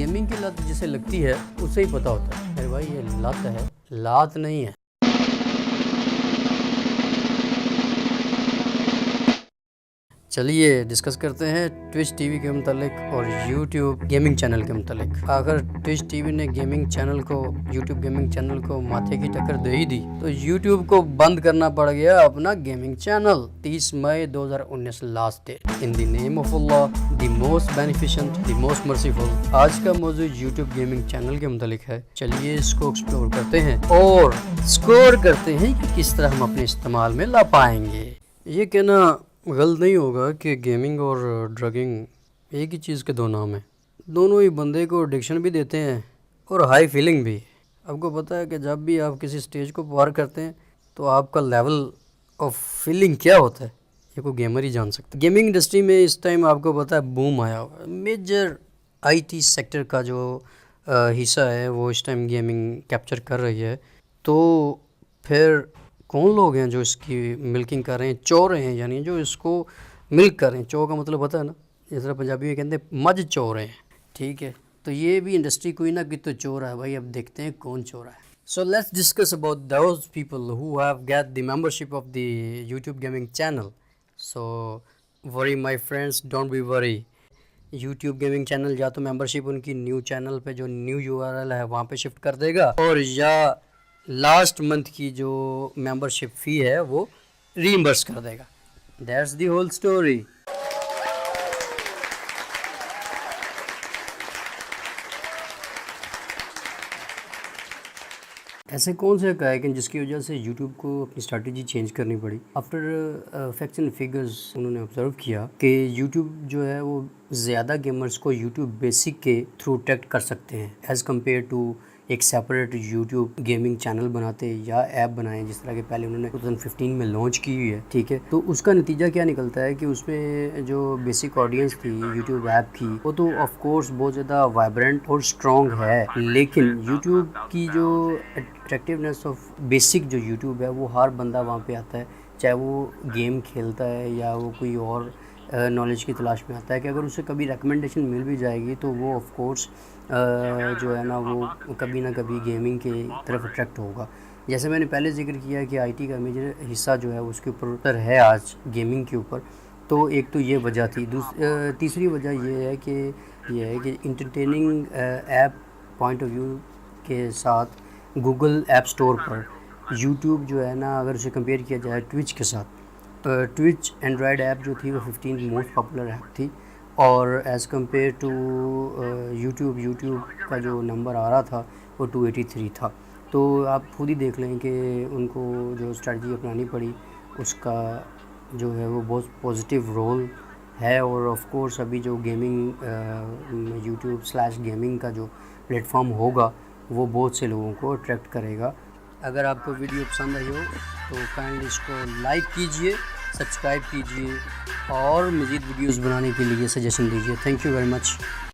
Gaming की लत जिसे लगती है उसे ही पता होता है, अरे भाई ये लत है, लात नहीं है। चलिए डिस्कस करते हैं ट्विच टीवी के मुतालिक और यूट्यूब गेमिंग चैनल के मुतालिक। अगर ट्विच टीवी ने गेमिंग चैनल को, यूट्यूब गेमिंग चैनल को माथे की टक्कर दे ही दी तो यूट्यूब को बंद करना पड़ गया अपना गेमिंग चैनल। 30 मई 2019 last date. In the name of Allah, the most beneficent, the most merciful. आज का मौजू यूट्यूब गेमिंग चैनल के मुतालिक है। चलिए इसको एक्सप्लोर करते हैं और स्कोर करते हैं कि किस तरह हम अपने इस्तेमाल में ला पाएंगे। ये कहना गलत नहीं होगा कि गेमिंग और ड्रगिंग एक ही चीज़ के दो नाम हैं। दोनों ही बंदे को एडिक्शन भी देते हैं और हाई फीलिंग भी। आपको पता है कि जब भी आप किसी स्टेज को पार करते हैं तो आपका लेवल ऑफ फीलिंग क्या होता है ये कोई गेमर ही जान सकता है। गेमिंग इंडस्ट्री में इस टाइम आपको पता है बूम आया हुआ है। मेजर IT सेक्टर का जो हिस्सा है वो इस टाइम गेमिंग कैप्चर कर रही है। तो फिर कौन लोग हैं जो इसकी मिल्किंग कर रहे हैं, चो रहे हैं, यानी जो इसको मिल्क कर रहे हैं। चो का मतलब पता है ना, इस तरह पंजाबी में कहते हैं मज चो रहे हैं, ठीक है। तो ये भी इंडस्ट्री कोई ना कोई तो चो रहा है भाई। अब देखते हैं कौन चो रहा है। So let's discuss about those people who have get the membership of the YouTube gaming channel. So worry my friends, don't be worry. YouTube gaming channel या तो मेंबरशिप उनकी न्यू चैनल पे जो न्यू URL है वहाँ पे shift कर देगा, और या लास्ट मंथ की जो मेंबरशिप फ़ी है वो रीइंबर्स कर देगा। That's the whole story. ऐसे कौन से हक़ है कि जिसकी वजह से YouTube को अपनी स्ट्रैटेजी चेंज करनी पड़ी। आफ्टर फैक्ट्स एंड फिगर्स उन्होंने ऑब्जर्व किया कि YouTube जो है वो ज़्यादा गेमर्स को YouTube बेसिक के थ्रू अट्रैक्ट कर सकते हैं एज़ कम्पेयर टू एक सेपरेट यूट्यूब गेमिंग चैनल बनाते या ऐप बनाए, जिस तरह के पहले उन्होंने 2015 में लॉन्च की हुई है, ठीक है। तो उसका नतीजा क्या निकलता है कि उसमें जो बेसिक ऑडियंस थी यूट्यूब ऐप की वो तो ऑफ कोर्स बहुत ज़्यादा वाइब्रेंट और स्ट्रॉन्ग है, लेकिन यूट्यूब की जो अट्रैक्टिवनेस ऑफ बेसिक जो यूट्यूब है वो हर बंदा वहाँ पे आता है, चाहे वो गेम खेलता है या वो कोई और नॉलेज की तलाश में आता है, कि अगर उसे कभी रिकमेंडेशन मिल भी जाएगी तो वो ऑफ कोर्स जो है ना वो कभी ना कभी गेमिंग के तरफ अट्रैक्ट होगा। जैसे मैंने पहले जिक्र किया कि IT का मेजर हिस्सा जो है उसके ऊपर है आज गेमिंग के ऊपर। तो एक तो ये वजह थी। तीसरी वजह ये है कि entertaining app point of view के साथ गूगल ऐप स्टोर पर यूट्यूब जो है ना, अगर उसे कंपेयर किया जाए ट्विच के साथ, ट्विच एंड्रॉयड ऐप जो थी वो 15 मोस्ट पॉपुलर ऐप थी, और एज़ कम्पेयर टू यूट्यूब का जो नंबर आ रहा था वो 283 था। तो आप खुद ही देख लें कि उनको जो स्ट्रेटजी अपनानी पड़ी उसका जो है वो बहुत पॉजिटिव रोल है। और ऑफ कोर्स अभी जो गेमिंग YouTube/गेमिंग का जो प्लेटफॉर्म होगा वो बहुत से लोगों को अट्रैक्ट करेगा। अगर आपको वीडियो पसंद आई हो तो काइंडली इसको लाइक कीजिए, सब्सक्राइब कीजिए और मज़ीद वीडियोस बनाने के लिए सजेशन दीजिए। Thank you very much.